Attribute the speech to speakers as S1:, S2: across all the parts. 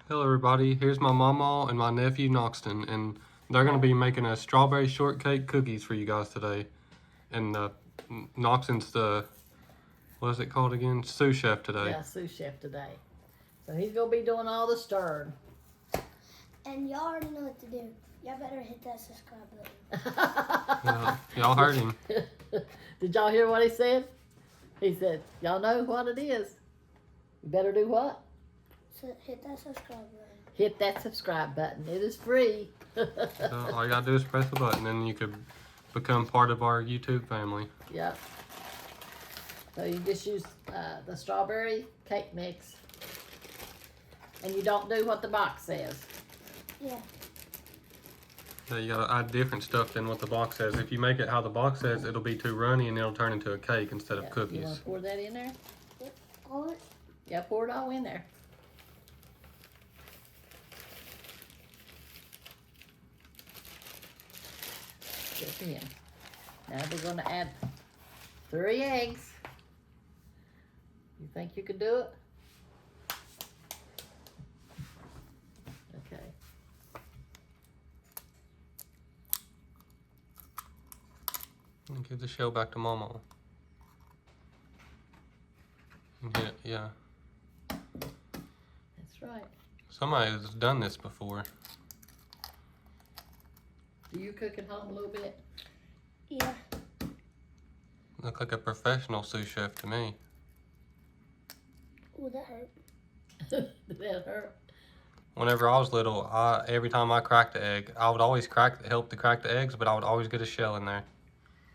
S1: Hello everybody, here's my mama and my nephew Noxton, and they're going to be making a strawberry shortcake cookies for you guys today. And Noxton's the, what is it called again? Sous chef today.
S2: Yeah, sous chef today. So he's going to be doing all the stirring.
S3: And y'all already know what to do. Y'all better hit that subscribe button.
S1: Yeah, y'all heard him.
S2: Did y'all hear what he said? He said, y'all know what it is. You better do what?
S3: So hit that subscribe button.
S2: Hit that subscribe button. It is free.
S1: So all you gotta do is press the button and you could become part of our YouTube family.
S2: Yep. So you just use the strawberry cake mix. And you don't do what the box says.
S3: Yeah.
S1: So you gotta add different stuff than what the box says. If you make it how the box says, it'll be too runny and it'll turn into a cake instead of
S2: You
S1: cookies.
S2: want to pour that in there?
S3: Yep. All it.
S2: Yeah, pour it all in there. Just in. Now we're going to add 3 eggs. You think you could do it? Okay.
S1: And give the shell back to mama. And hit it, yeah.
S2: That's right.
S1: Somebody has done this before.
S2: Do you cook at home a little bit?
S3: Yeah.
S1: Look like a professional sous chef to me.
S3: Ooh, that hurt.
S2: Did that hurt?
S1: Whenever I was little, every time I cracked the egg, I would always help to crack the eggs, but I would always get a shell in there.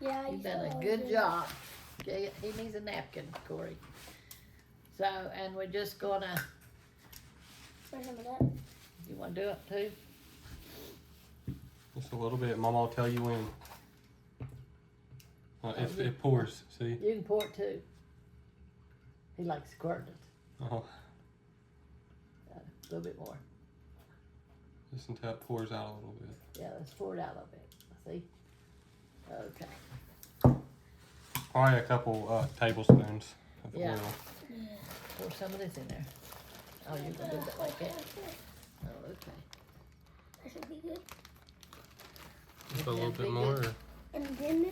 S3: Yeah,
S2: You've done a good job. Okay, he needs a napkin, Corey. So, and we're just gonna,
S3: For some of that.
S2: you wanna do it too?
S1: Just a little bit. Mama will tell you when. It pours, see?
S2: You can pour it too. He likes squirting it.
S1: Oh,
S2: A little bit more.
S1: just until it pours out a little bit.
S2: Yeah, let's pour it out a little bit. See? Okay.
S1: Probably a couple tablespoons of
S2: Yeah.
S1: oil.
S3: Yeah.
S2: Pour some of this in there. Oh, you're gonna do that like that? Oh, okay.
S3: That should be good.
S1: Just a little
S2: That'd
S1: bit
S2: be
S1: more.
S2: good.
S3: And then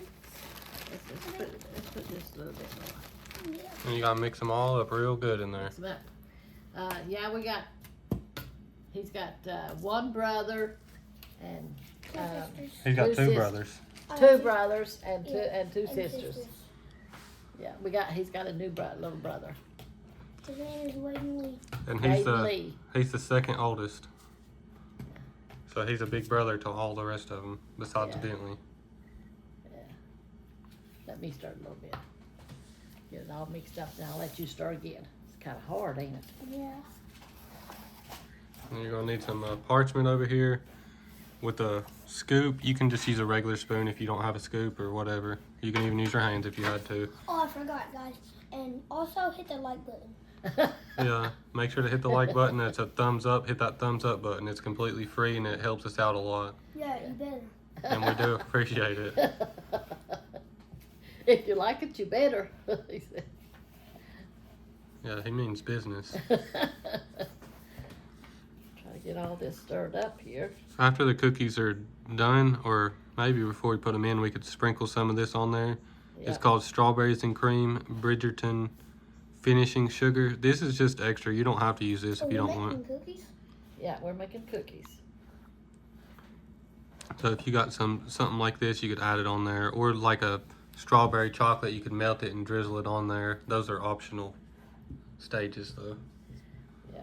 S2: Let's put just a little bit more.
S3: yeah.
S1: And you gotta mix them all up real good in there.
S2: Mix them up. Yeah, he's got one brother and
S1: He's got
S2: Two
S1: two
S2: sis-
S1: brothers.
S2: two brothers and
S3: Yeah,
S2: two sisters. Yeah, he's got a new little brother.
S3: His name is Wayne Lee.
S1: And
S2: Hayden Lee.
S1: he's the second oldest. So he's a big brother to all the rest of them, besides
S2: Yeah.
S1: Bentley.
S2: Yeah. Let me stir a little bit. Get it all mixed up, and I'll let you stir again. It's kind of hard, ain't it?
S3: Yeah.
S1: And you're gonna need some parchment over here with a scoop. You can just use a regular spoon if you don't have a scoop or whatever. You can even use your hands if you had to.
S3: Oh, I forgot, guys. And also hit the like button.
S1: Yeah, make sure to hit the like button. It's a thumbs up. Hit that thumbs up button. It's completely free and it helps us out a lot.
S3: Yeah, you better.
S1: And we do appreciate it.
S2: If you like it, you better. He said.
S1: Yeah, he means business.
S2: Try to get all this stirred up here.
S1: After the cookies are done, or maybe before we put them in, we could sprinkle some of this on there.
S2: Yeah.
S1: It's called Strawberries and Cream Bridgerton Finishing Sugar. This is just extra. You don't have to use this if you
S3: we're
S1: don't want.
S3: making cookies?
S2: Yeah, we're making cookies.
S1: So if you got something like this, you could add it on there. Or like a strawberry chocolate, you could melt it and drizzle it on there. Those are optional stages though.
S2: Yeah.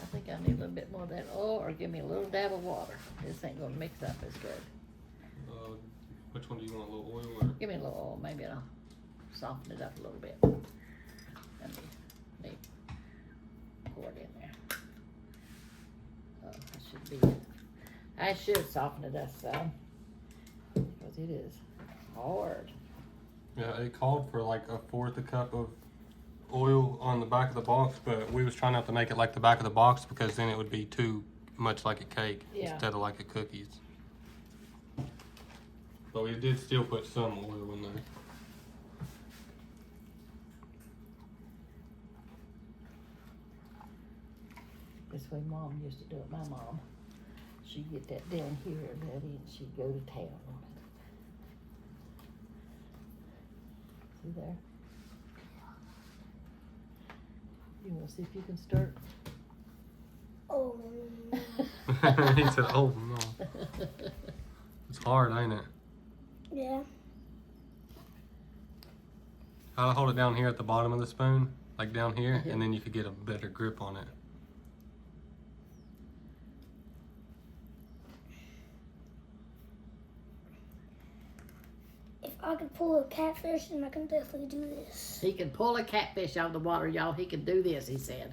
S2: I think I need a little bit more of that oil, or give me a little dab of water. This ain't gonna mix up as good.
S1: Which one do you want, a little oil or?
S2: Give me a little oil, maybe it'll soften it up a little bit. Let me pour it in there. Oh, that should be it. I should soften it up some, because it is hard.
S1: Yeah, it called for like a fourth a cup of oil on the back of the box, but we was trying not to make it like the back of the box because then it would be too much like a cake instead of like a cookies. But we did still put some oil in there.
S2: This way Mom used to do it. My mom, she'd get that down here, Daddy, and she'd go to town on it. See there? You want to see if you can start?
S3: Oh.
S1: He said, "Oh no." It's hard, ain't it?
S3: Yeah.
S1: I'll hold it down here at the bottom of the spoon, like down here, and then you could get a better grip on it.
S3: If I could pull a catfish, then I can definitely do this.
S2: He can pull a catfish out of the water, y'all. He can do this, he said.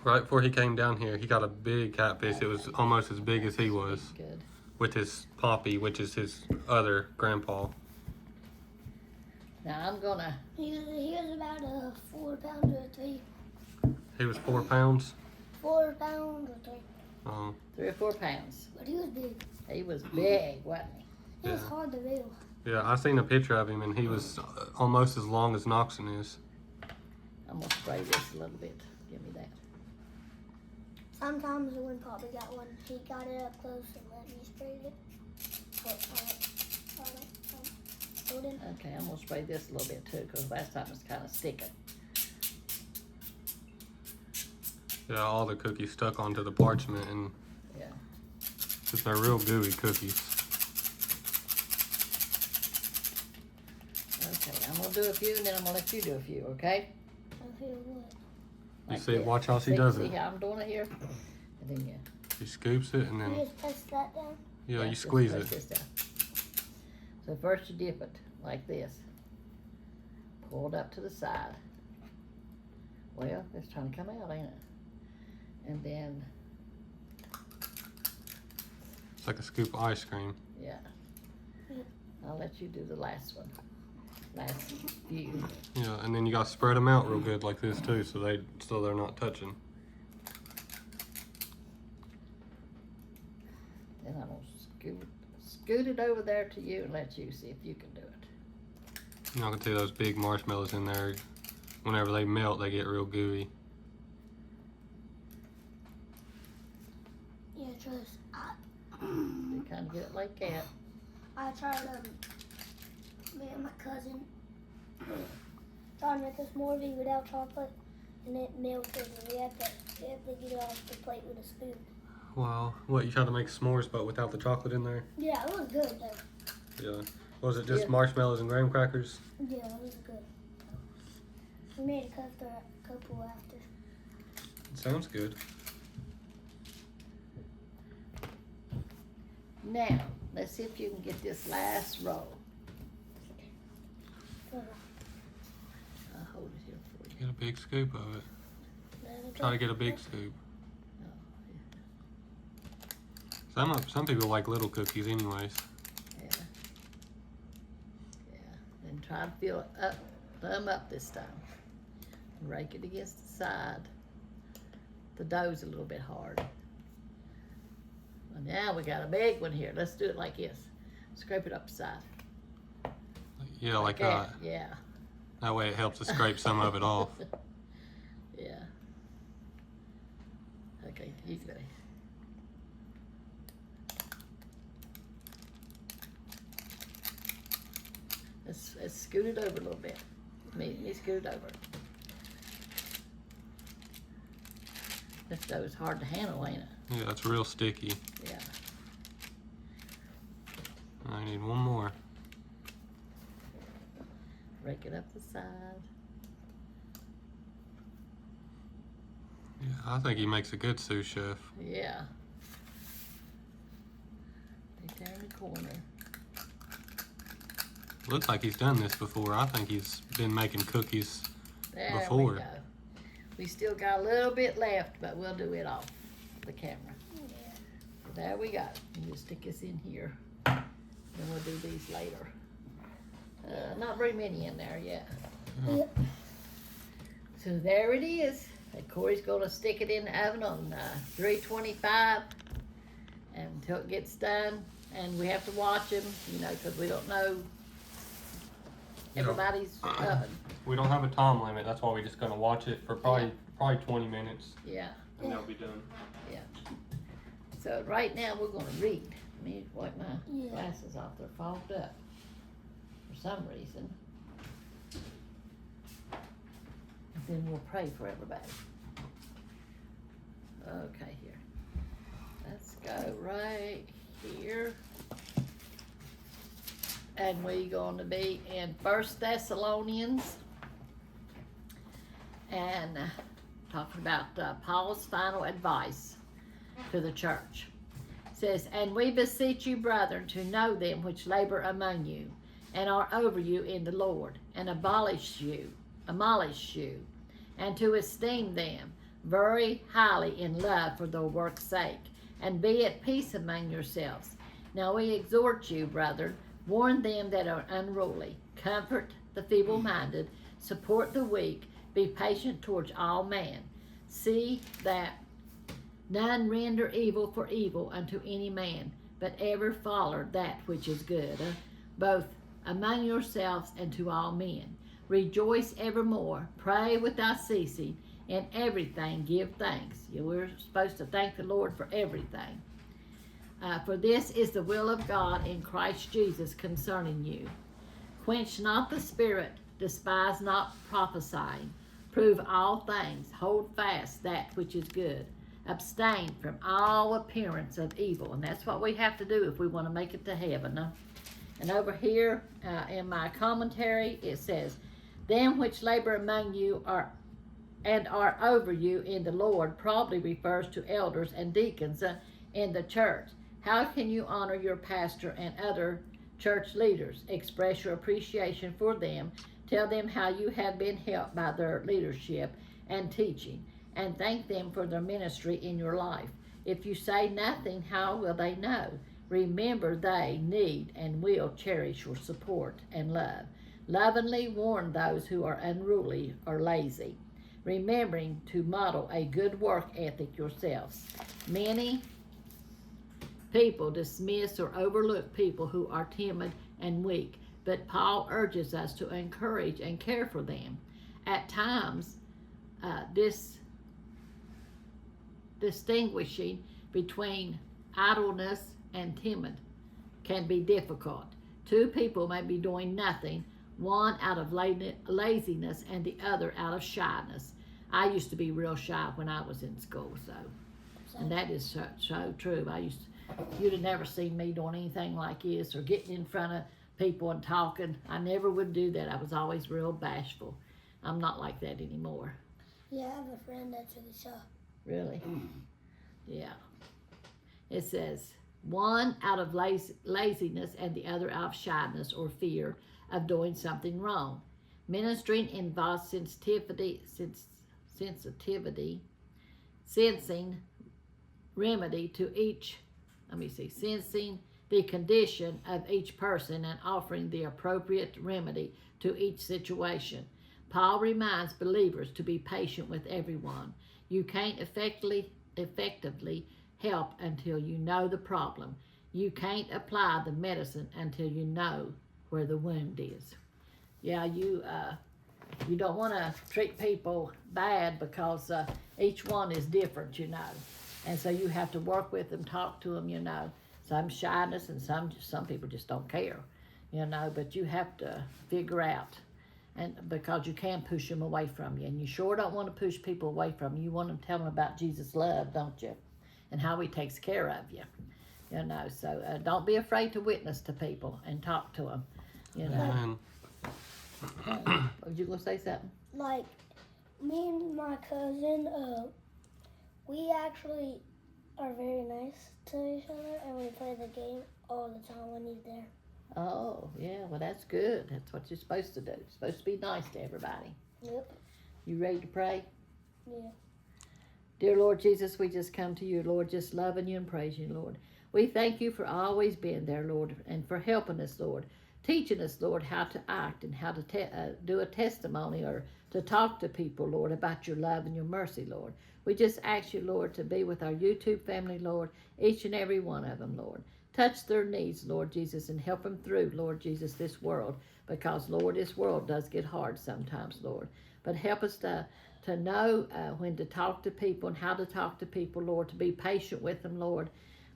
S1: Right before he came down here, he got a big catfish. It was almost as big as he was,
S2: Good.
S1: with his poppy, which is his other grandpa.
S2: Now I'm gonna.
S3: He was about a 4 pound or 3.
S1: He was 4 pounds.
S3: 4 pounds or 3.
S2: 3 or 4 pounds.
S3: But he was big.
S2: He was big, wasn't he?
S3: It was
S1: Yeah.
S3: hard to reel.
S1: Yeah, I seen a picture of him, and he was almost as long as Noxon is.
S2: I'm gonna spray this a little bit. Give me that.
S3: Sometimes when Papa got one, he got it up close and let me spray it.
S2: Okay, I'm gonna spray this a little bit too, because last time it's kind of sticking.
S1: Yeah, all the cookies stuck onto the parchment, and
S2: Yeah.
S1: 'cause they're real gooey cookies.
S2: Okay, I'm gonna do a few, and then I'm gonna let you do a few. Okay?
S3: I feel what?
S1: You
S2: Like
S1: see,
S2: this.
S1: watch how she
S2: See-
S1: does
S2: See
S1: it.
S2: how I'm doing it here, and then you.
S1: She scoops it, and
S3: You
S1: then
S3: just press that down.
S1: you
S2: just
S1: squeeze
S2: press
S1: it.
S2: this down. So first you dip it like this. Pull it up to the side. Well, it's trying to come out, ain't it? And then,
S1: It's like a scoop of ice cream.
S2: yeah.
S3: Yeah.
S2: I'll let you do the last one. Last few.
S1: Yeah, and then you gotta spread them out real good like this too, so they're not touching.
S2: Then I'm gonna scoot it over there to you and let you see if you can do it.
S1: You know, I can tell those big marshmallows in there. Whenever they melt, they get real gooey.
S3: Yeah, trust.
S2: You kind of get it like that.
S3: I tried, me and my cousin tried to make a smoothie without chocolate, and it melted, and we had to get it off the plate with a spoon.
S1: Wow. What, you tried to make s'mores but without the chocolate in there?
S3: Yeah, it was good, though.
S1: Yeah. Was it just
S2: Yeah.
S1: marshmallows and graham crackers?
S3: Yeah, it was good. We made a couple after.
S1: It sounds good.
S2: Now, let's see if you can get this last row. I'll hold it here for you.
S1: Get a big scoop of it. Try to get a big scoop. Some people like little cookies anyways.
S2: Yeah. Yeah. And try to fill it up, thumb up this time. Rake it against the side. The dough's a little bit hard. Well, now we got a big one here. Let's do it like this. Scrape it up the side.
S1: Yeah, like that.
S2: Yeah.
S1: That way it helps to scrape some of it off.
S2: Yeah. Okay, you can. Let's scoot it over a little bit. Me scoot it over. This dough is hard to handle, ain't it?
S1: Yeah, it's real sticky.
S2: Yeah.
S1: I need one more.
S2: Rake it up the side.
S1: Yeah, I think he makes a good sous chef.
S2: Yeah. Right there in the corner.
S1: Looks like he's done this before. I think he's been making cookies.
S2: There
S1: Before.
S2: we go. We still got a little bit left, but we'll do it off the camera.
S3: Yeah.
S2: So there we go. You just stick this in here. Then we'll do these later. Not very many in there yet.
S3: Yep.
S2: So there it is. And Corey's gonna stick it in the oven on 325 until it gets done. And we have to watch him, you know, because we don't know everybody's oven.
S1: We don't have a time limit. That's why we're just gonna watch it for probably 20 minutes.
S2: Yeah.
S1: and they'll be done.
S2: So right now we're gonna read. Let me wipe my
S3: Yeah.
S2: glasses off, they're fogged up for some reason. And then we'll pray for everybody. Okay, here. Let's go right here. And we're going to be in 1 Thessalonians and talking about Paul's final advice to the church. It says, "And we beseech you, brethren, to know them which labor among you, and are over you in the Lord, and abolish you, and to esteem them very highly in love for their work's sake, and be at peace among yourselves. Now we exhort you, brethren, warn them that are unruly, comfort the feeble-minded, support the weak, be patient towards all men. See that none render evil for evil unto any man, but ever follow that which is good, both among yourselves and to all men. Rejoice evermore, pray without ceasing, in everything give thanks." We're supposed to thank the Lord for everything. "For this is the will of God in Christ Jesus concerning you. Quench not the spirit, despise not prophesying, prove all things, hold fast that which is good. Abstain from all appearance of evil." And that's what we have to do if we want to make it to heaven. And over here in my commentary, it says, "Them which labor among you are over you in the Lord," probably refers to elders and deacons in the church. How can you honor your pastor and other church leaders? Express your appreciation for them. Tell them how you have been helped by their leadership and teaching, and thank them for their ministry in your life. If you say nothing, how will they know? Remember, they need and will cherish your support and love. Lovingly warn those who are unruly or lazy, remembering to model a good work ethic yourselves. Many people dismiss or overlook people who are timid and weak, but Paul urges us to encourage and care for them. At times, distinguishing between idleness and timid can be difficult. Two people may be doing nothing, one out of laziness and the other out of shyness. I used to be real shy when I was in school, and that is so true. You'd have never seen me doing anything like this or getting in front of people and talking. I never would do that. I was always real bashful. I'm not like that anymore.
S3: Yeah, I have a friend that's really shy.
S2: Really? Yeah. It says, one out of laziness and the other out of shyness or fear of doing something wrong. Ministering involves sensing remedy to each, sensing the condition of each person and offering the appropriate remedy to each situation. Paul reminds believers to be patient with everyone. You can't effectively help until you know the problem. You can't apply the medicine until you know where the wound is. Yeah, you don't want to treat people bad because each one is different, and so you have to work with them, talk to them, Some shyness and some people just don't care, but you have to figure out, and because you can push them away from you, and you sure don't want to push people away from you. You want to tell them about Jesus' love, don't you, and how He takes care of you, So don't be afraid to witness to people and talk to them,
S1: Amen.
S2: Was you gonna say something?
S3: Like, me and my cousin, we actually are very nice to each other, and we play the game all the time when he's there.
S2: Oh, yeah, well, that's good. That's what you're supposed to do. You're supposed to be nice to everybody.
S3: Yep.
S2: You ready to pray?
S3: Yeah.
S2: Dear Lord Jesus, we just come to you, Lord, just loving you and praising you, Lord. We thank you for always being there, Lord, and for helping us, Lord. Teaching us, Lord, how to act and how to do a testimony or to talk to people, Lord, about your love and your mercy, Lord. We just ask you, Lord, to be with our YouTube family, Lord, each and every one of them, Lord. Touch their needs, Lord Jesus, and help them through, Lord Jesus, this world. Because, Lord, this world does get hard sometimes, Lord. But help us to to know when to talk to people and how to talk to people, Lord, to be patient with them, Lord.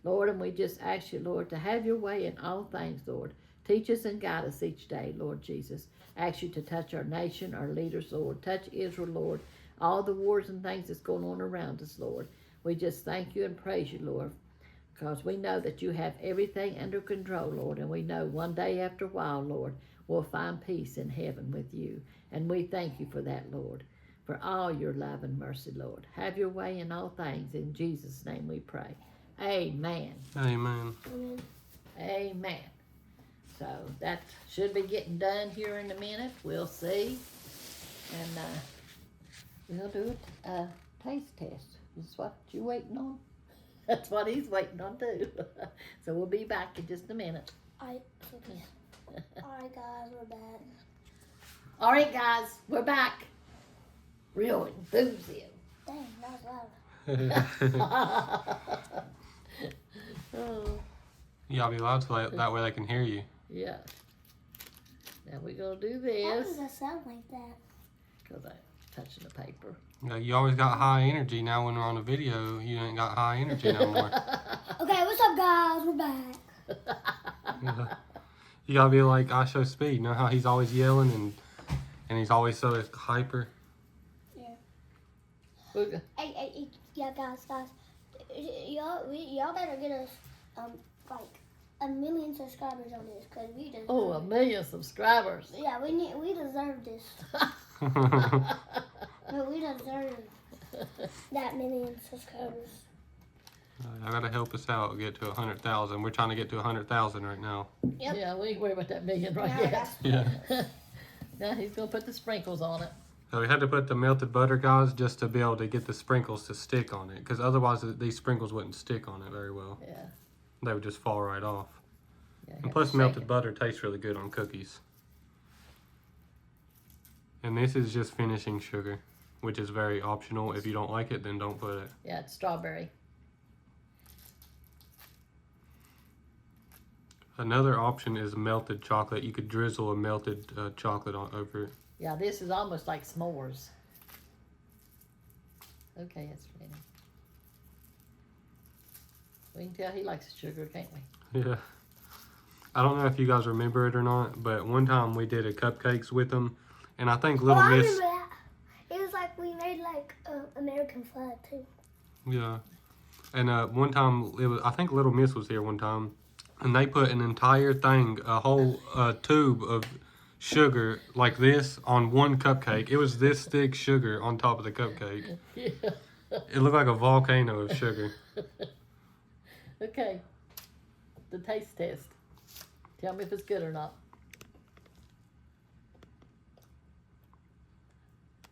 S2: Lord, and we just ask you, Lord, to have your way in all things, Lord. Teach us and guide us each day, Lord Jesus. Ask you to touch our nation, our leaders, Lord. Touch Israel, Lord. All the wars and things that's going on around us, Lord. We just thank you and praise you, Lord, because we know that you have everything under control, Lord, and we know one day after a while, Lord, we'll find peace in heaven with you. And we thank you for that, Lord, for all your love and mercy, Lord. Have your way in all things. In Jesus' name we pray. Amen.
S1: Amen.
S3: Amen.
S2: Amen. So that should be getting done here in a minute. We'll see. And we'll do a taste test. Is what you waiting on? That's what he's waiting on too. So we'll be back in just a minute.
S3: Alright, guys, we're back.
S2: All right, guys, we're back. Real enthusiasm.
S3: Dang, that was loud.
S2: Oh,
S1: You gotta be loud so that way they can hear you.
S2: yeah. Now we're going to do
S3: Why
S2: this
S3: does that sound like that?
S2: because I'm touching the paper.
S1: Yeah, you always got high energy. Now when we're on a video, you ain't got high energy no more.
S3: Okay, what's up, guys? We're back.
S1: Yeah. You gotta be like I Show Speed. You know how he's always yelling and he's always so hyper.
S3: Hey, yeah, guys, y'all better get us like 1 million subscribers on this, cause we deserve.
S2: Oh, 1 million subscribers.
S3: Yeah, we deserve this. No, we deserve that million subscribers.
S1: I gotta help us out get to 100,000. We're trying to get to 100,000 right now.
S3: Yep.
S2: Yeah, we ain't worried about that million right
S3: Now
S2: yet.
S3: that's-
S1: Yeah.
S2: Now he's going to put the sprinkles on it.
S1: So we had to put the melted butter, guys, just to be able to get the sprinkles to stick on it. Because otherwise these sprinkles wouldn't stick on it very well.
S2: Yeah.
S1: They would just fall right off.
S2: Yeah,
S1: And
S2: have
S1: plus
S2: to shake
S1: melted
S2: it.
S1: butter tastes really good on cookies. And this is just finishing sugar, which is very optional. If you don't like it, then don't put it.
S2: Yeah, it's strawberry.
S1: Another option is melted chocolate. You could drizzle a melted chocolate over it.
S2: Yeah, this is almost like s'mores. Okay, it's ready. We can tell he likes sugar, can't we?
S1: Yeah. I don't know if you guys remember it or not, but one time we did a cupcakes with them, and I think Little
S3: I
S1: Miss.
S3: remember that. It was like we made like American flag too.
S1: Yeah. And one time I think Little Miss was here one time, and they put an entire thing, a whole tube of sugar like this on one cupcake. It was this thick sugar on top of the cupcake.
S2: Yeah.
S1: It looked like a volcano of sugar.
S2: Okay. The taste test. Tell me if it's good or not.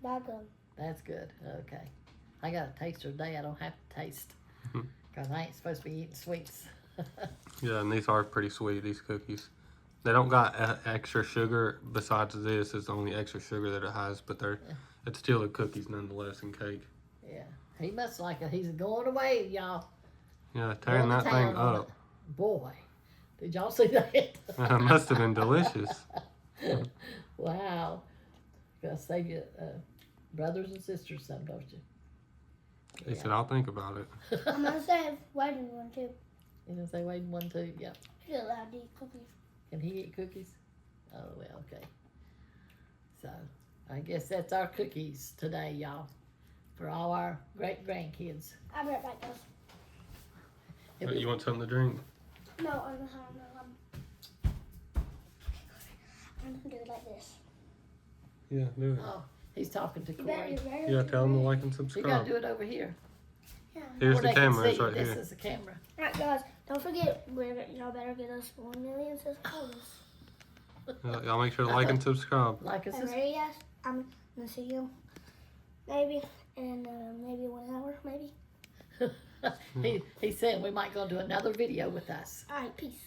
S3: Not good.
S2: That's good. Okay. I got a taster today. I don't have to taste because I ain't supposed to be eating sweets.
S1: Yeah, and these are pretty sweet, these cookies. They don't got extra sugar besides this. It's the only extra sugar that it has, but it's still a cookies nonetheless and cake.
S2: Yeah. He must like it. He's going away, y'all.
S1: Yeah, tearing
S2: Going to
S1: that thing
S2: town on
S1: up.
S2: it. Boy, did y'all see that?
S1: It must have been delicious.
S2: Wow. Gotta save your brothers and sisters some, don't you?
S1: He said, I'll think about it.
S3: I'm gonna say wedding one too.
S2: You know, say wait one, two. Yeah.
S3: She's allowed to eat cookies.
S2: Can he eat cookies? Oh, well, okay. So, I guess that's our cookies today, y'all. For all our great-grandkids.
S3: I'll be right back, guys.
S1: You want something to drink?
S3: No, I'm gonna do it like this.
S1: Yeah, do it.
S2: Oh, he's talking to
S3: You better,
S2: Corey.
S3: you better.
S1: Yeah, tell them to like and
S2: You gotta
S1: subscribe.
S2: do it over here.
S3: Yeah.
S1: Here's
S2: Where
S1: the
S2: they can
S1: camera, it's
S2: see.
S1: right
S2: This
S1: here.
S2: is the camera.
S3: Alright, guys, don't forget, y'all better get us 1 million subscribers.
S1: Y'all make sure to like and subscribe.
S2: Like us.
S3: Are you ready, guys? I'm gonna see you maybe in maybe 1 hour, maybe.
S2: He said we might go do another video with us.
S3: Alright, peace.